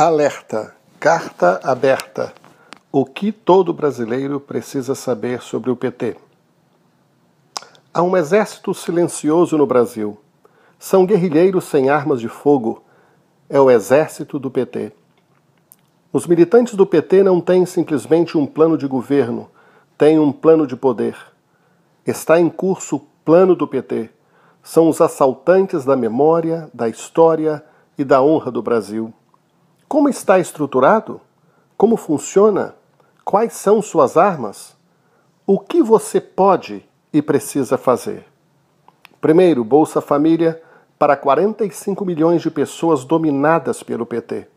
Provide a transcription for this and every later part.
Alerta, carta aberta. O que todo brasileiro precisa saber sobre o PT? Há um exército silencioso no Brasil. São guerrilheiros sem armas de fogo. É o exército do PT. Os militantes do PT não têm simplesmente um plano de governo, têm um plano de poder. Está em curso o plano do PT. São os assaltantes da memória, da história e da honra do Brasil. Como está estruturado? Como funciona? Quais são suas armas? O que você pode e precisa fazer? Primeiro, Bolsa Família para 45 milhões de pessoas dominadas pelo PT.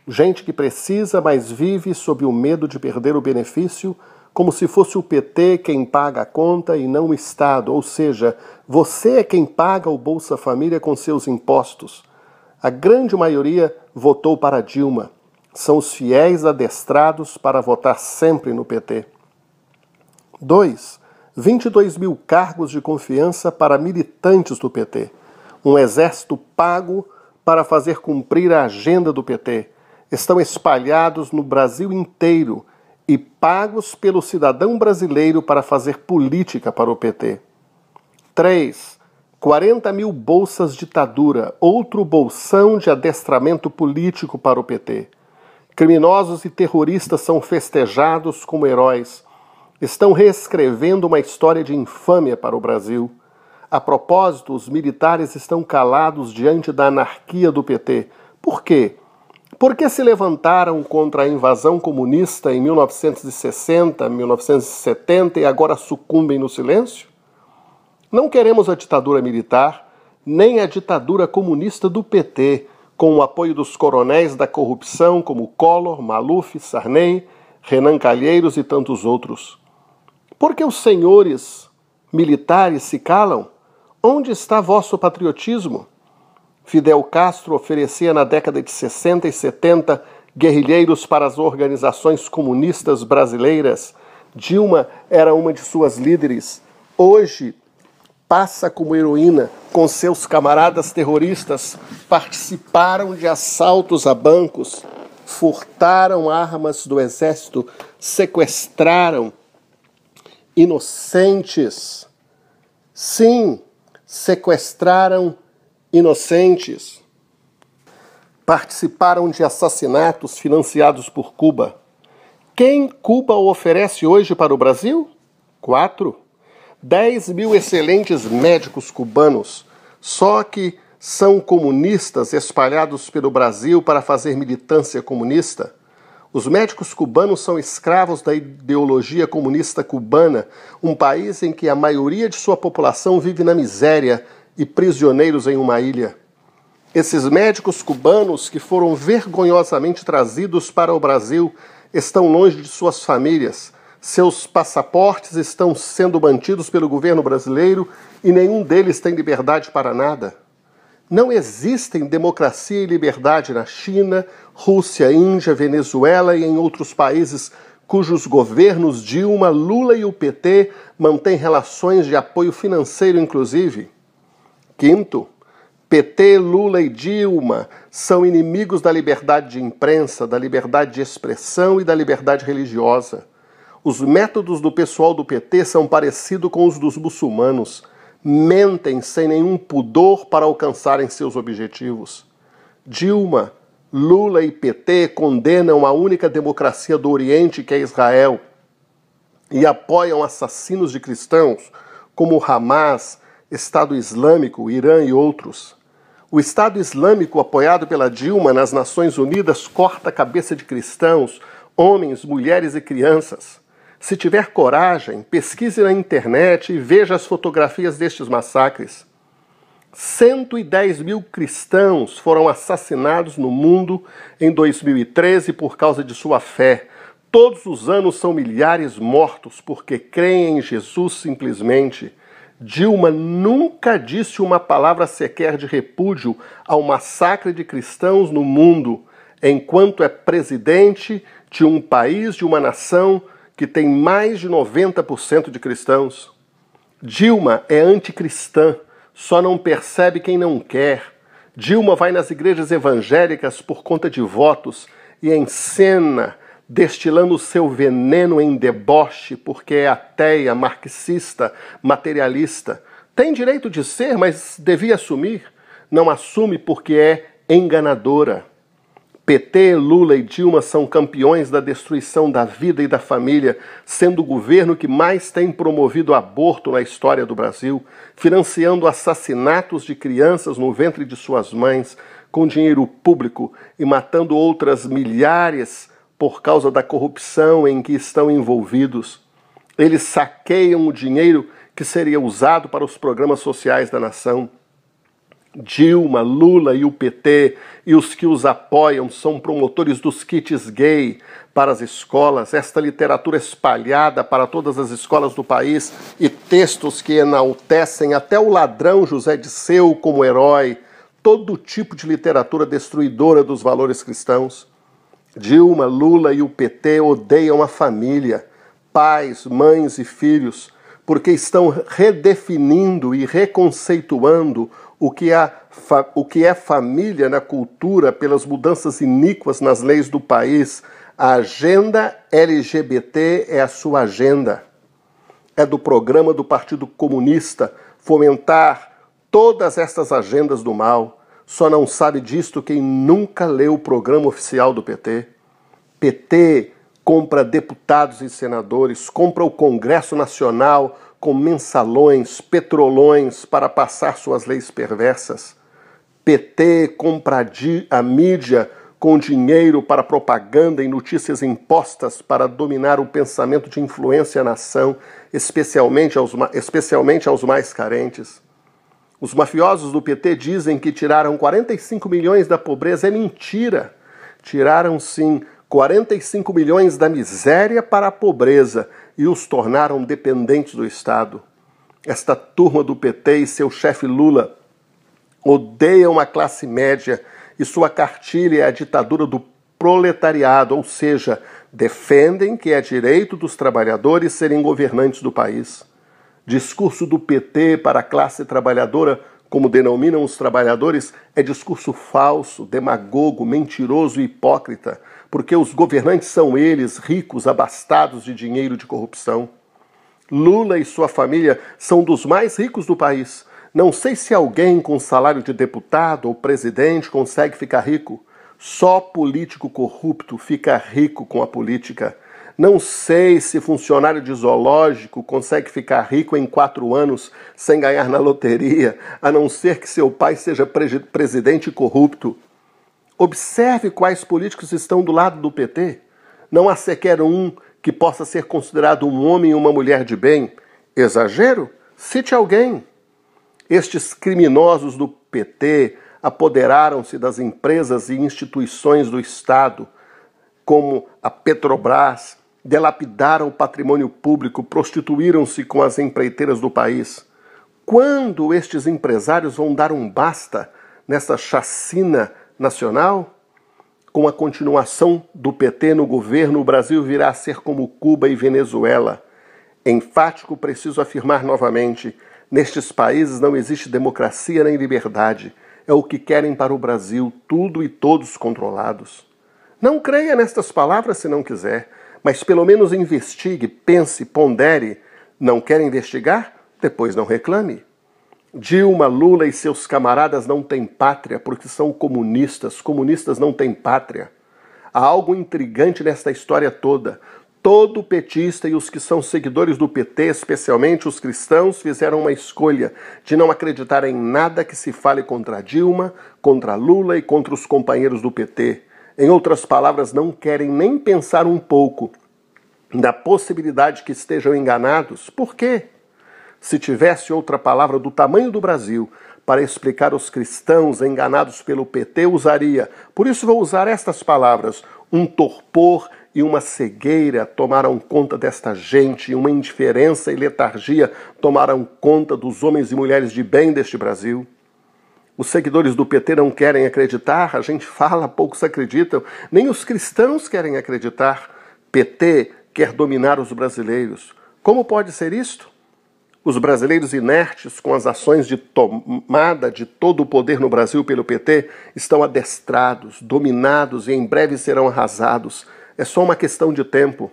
Gente que precisa, mas vive sob o medo de perder o benefício, como se fosse o PT quem paga a conta e não o Estado, ou seja, você é quem paga o Bolsa Família com seus impostos. A grande maioria votou para Dilma. São os fiéis adestrados para votar sempre no PT. 2. 22 mil cargos de confiança para militantes do PT. Um exército pago para fazer cumprir a agenda do PT. Estão espalhados no Brasil inteiro e pagos pelo cidadão brasileiro para fazer política para o PT. 3. 40 mil bolsas ditadura, outro bolsão de adestramento político para o PT. Criminosos e terroristas são festejados como heróis. Estão reescrevendo uma história de infâmia para o Brasil. A propósito, os militares estão calados diante da anarquia do PT. Por quê? Porque se levantaram contra a invasão comunista em 1960, 1970 e agora sucumbem no silêncio? Não queremos a ditadura militar, nem a ditadura comunista do PT, com o apoio dos coronéis da corrupção como Collor, Maluf, Sarney, Renan Calheiros e tantos outros. Por que os senhores militares se calam? Onde está vosso patriotismo? Fidel Castro oferecia na década de 60 e 70 guerrilheiros para as organizações comunistas brasileiras. Dilma era uma de suas líderes. Hoje, passa como heroína com seus camaradas terroristas, participaram de assaltos a bancos, furtaram armas do exército, sequestraram inocentes. Sim, sequestraram inocentes. Participaram de assassinatos financiados por Cuba. Quem Cuba oferece hoje para o Brasil? 4. 10 mil excelentes médicos cubanos, só que são comunistas espalhados pelo Brasil para fazer militância comunista. Os médicos cubanos são escravos da ideologia comunista cubana, um país em que a maioria de sua população vive na miséria e prisioneiros em uma ilha. Esses médicos cubanos que foram vergonhosamente trazidos para o Brasil estão longe de suas famílias. Seus passaportes estão sendo mantidos pelo governo brasileiro e nenhum deles tem liberdade para nada. Não existem democracia e liberdade na China, Rússia, Índia, Venezuela e em outros países cujos governos Dilma, Lula e o PT mantêm relações de apoio financeiro, inclusive. 5. PT, Lula e Dilma são inimigos da liberdade de imprensa, da liberdade de expressão e da liberdade religiosa. Os métodos do pessoal do PT são parecidos com os dos muçulmanos. Mentem sem nenhum pudor para alcançarem seus objetivos. Dilma, Lula e PT condenam a única democracia do Oriente, que é Israel, e apoiam assassinos de cristãos como Hamas, Estado Islâmico, Irã e outros. O Estado Islâmico, apoiado pela Dilma nas Nações Unidas, corta a cabeça de cristãos, homens, mulheres e crianças. Se tiver coragem, pesquise na internet e veja as fotografias destes massacres. 110 mil cristãos foram assassinados no mundo em 2013 por causa de sua fé. Todos os anos são milhares mortos porque creem em Jesus simplesmente. Dilma nunca disse uma palavra sequer de repúdio ao massacre de cristãos no mundo, enquanto é presidente de um país, de uma nação que tem mais de 90% de cristãos. Dilma é anticristã, só não percebe quem não quer. Dilma vai nas igrejas evangélicas por conta de votos e encena, destilando seu veneno em deboche porque é ateia, marxista, materialista. Tem direito de ser, mas devia assumir. Não assume porque é enganadora. PT, Lula e Dilma são campeões da destruição da vida e da família, sendo o governo que mais tem promovido aborto na história do Brasil, financiando assassinatos de crianças no ventre de suas mães com dinheiro público e matando outras milhares por causa da corrupção em que estão envolvidos. Eles saqueiam o dinheiro que seria usado para os programas sociais da nação. Dilma, Lula e o PT e os que os apoiam são promotores dos kits gay para as escolas, esta literatura espalhada para todas as escolas do país e textos que enaltecem até o ladrão José Disseu como herói, todo tipo de literatura destruidora dos valores cristãos. Dilma, Lula e o PT odeiam a família, pais, mães e filhos, porque estão redefinindo e reconceituando o que é família na cultura pelas mudanças iníquas nas leis do país. A agenda LGBT é a sua agenda. É do programa do Partido Comunista fomentar todas estas agendas do mal. Só não sabe disto quem nunca leu o programa oficial do PT. PT compra deputados e senadores, compra o Congresso Nacional com mensalões, petrolões para passar suas leis perversas. PT compra a mídia com dinheiro para propaganda e notícias impostas para dominar o pensamento de influência à nação, especialmente aos mais carentes. Os mafiosos do PT dizem que tiraram 45 milhões da pobreza. É mentira. Tiraram, sim, 45 milhões da miséria para a pobreza e os tornaram dependentes do Estado. Esta turma do PT e seu chefe Lula odeiam a classe média e sua cartilha é a ditadura do proletariado, ou seja, defendem que é direito dos trabalhadores serem governantes do país. Discurso do PT para a classe trabalhadora, como denominam os trabalhadores, é discurso falso, demagogo, mentiroso e hipócrita, porque os governantes são eles, ricos, abastados de dinheiro de corrupção. Lula e sua família são dos mais ricos do país. Não sei se alguém com salário de deputado ou presidente consegue ficar rico. Só político corrupto fica rico com a política. Não sei se funcionário de zoológico consegue ficar rico em 4 anos sem ganhar na loteria, a não ser que seu pai seja presidente corrupto. Observe quais políticos estão do lado do PT. Não há sequer um que possa ser considerado um homem e uma mulher de bem. Exagero? Cite alguém. Estes criminosos do PT apoderaram-se das empresas e instituições do Estado, como a Petrobras, delapidaram o patrimônio público, prostituíram-se com as empreiteiras do país. Quando estes empresários vão dar um basta nessa chacina nacional? Com a continuação do PT no governo, o Brasil virá a ser como Cuba e Venezuela. Enfático, preciso afirmar novamente, nestes países não existe democracia nem liberdade. É o que querem para o Brasil, tudo e todos controlados. Não creia nestas palavras se não quiser, mas pelo menos investigue, pense, pondere. Não quer investigar? Depois não reclame. Dilma, Lula e seus camaradas não têm pátria porque são comunistas. Comunistas não têm pátria. Há algo intrigante nesta história toda. Todo petista e os que são seguidores do PT, especialmente os cristãos, fizeram uma escolha de não acreditar em nada que se fale contra Dilma, contra Lula e contra os companheiros do PT. Em outras palavras, não querem nem pensar um pouco na possibilidade que estejam enganados. Por quê? Se tivesse outra palavra do tamanho do Brasil para explicar os cristãos enganados pelo PT, usaria. Por isso vou usar estas palavras. Um torpor e uma cegueira tomaram conta desta gente, e uma indiferença e letargia tomaram conta dos homens e mulheres de bem deste Brasil. Os seguidores do PT não querem acreditar, a gente fala, poucos acreditam, nem os cristãos querem acreditar. PT quer dominar os brasileiros. Como pode ser isto? Os brasileiros inertes com as ações de tomada de todo o poder no Brasil pelo PT estão adestrados, dominados e em breve serão arrasados. É só uma questão de tempo.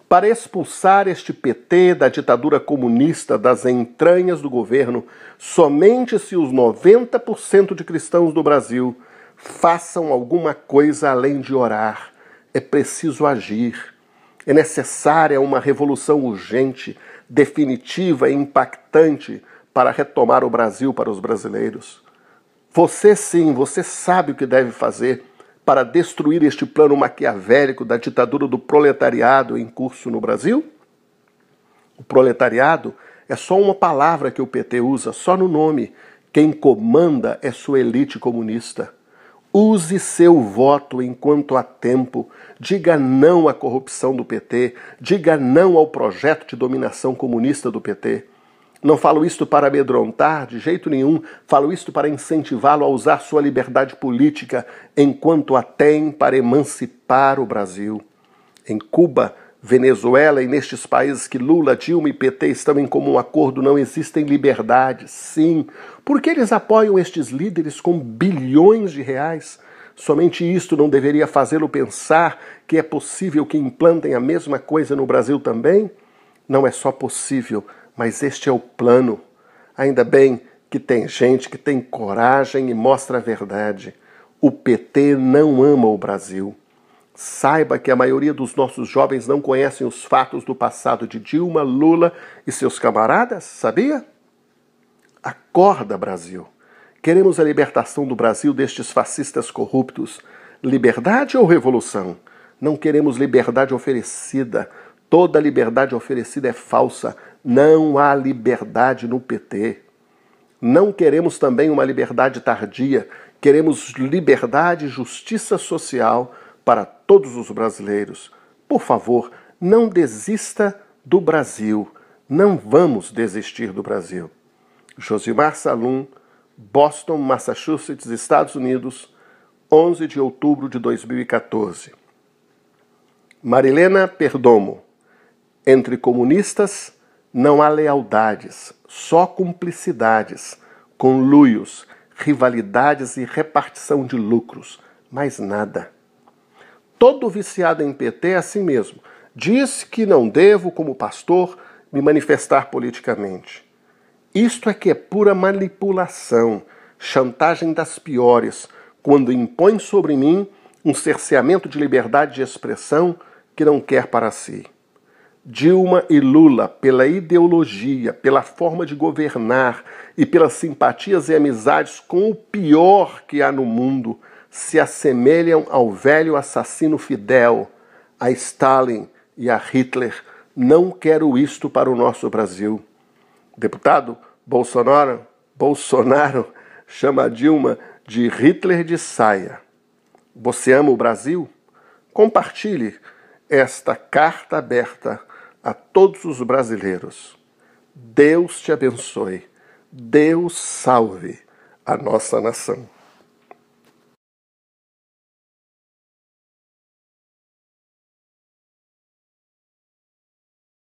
Para expulsar este PT da ditadura comunista das entranhas do governo, somente se os 90% de cristãos do Brasil façam alguma coisa além de orar. É preciso agir. É necessária uma revolução urgente, definitiva e impactante para retomar o Brasil para os brasileiros. Você sim, você sabe o que deve fazer para destruir este plano maquiavélico da ditadura do proletariado em curso no Brasil? O proletariado é só uma palavra que o PT usa, só no nome. Quem comanda é sua elite comunista. Use seu voto enquanto há tempo. Diga não à corrupção do PT. Diga não ao projeto de dominação comunista do PT. Não falo isto para amedrontar, de jeito nenhum. Falo isto para incentivá-lo a usar sua liberdade política enquanto a tem para emancipar o Brasil. Em Cuba, Venezuela e nestes países que Lula, Dilma e PT estão em comum acordo, não existem liberdades, sim. Por que eles apoiam estes líderes com bilhões de reais? Somente isto não deveria fazê-lo pensar que é possível que implantem a mesma coisa no Brasil também? Não é só possível, mas este é o plano. Ainda bem que tem gente que tem coragem e mostra a verdade. O PT não ama o Brasil. Saiba que a maioria dos nossos jovens não conhecem os fatos do passado de Dilma, Lula e seus camaradas, sabia? Acorda, Brasil. Queremos a libertação do Brasil destes fascistas corruptos. Liberdade ou revolução? Não queremos liberdade oferecida. Toda liberdade oferecida é falsa. Não há liberdade no PT. Não queremos também uma liberdade tardia. Queremos liberdade e justiça social para todos os brasileiros. Por favor, não desista do Brasil. Não vamos desistir do Brasil. Josimar Salum, Boston, Massachusetts, Estados Unidos, 11 de outubro de 2014. Marilena Perdomo. Entre comunistas não há lealdades, só cumplicidades, conluios, rivalidades e repartição de lucros. Mais nada. Todo viciado em PT é assim mesmo. Diz que não devo, como pastor, me manifestar politicamente. Isto é que é pura manipulação, chantagem das piores, quando impõe sobre mim um cerceamento de liberdade de expressão que não quer para si. Dilma e Lula, pela ideologia, pela forma de governar e pelas simpatias e amizades com o pior que há no mundo, se assemelham ao velho assassino Fidel, a Stalin e a Hitler. Não quero isto para o nosso Brasil. Deputado Bolsonaro chama a Dilma de Hitler de saia. Você ama o Brasil? Compartilhe esta carta aberta a todos os brasileiros. Deus te abençoe. Deus salve a nossa nação.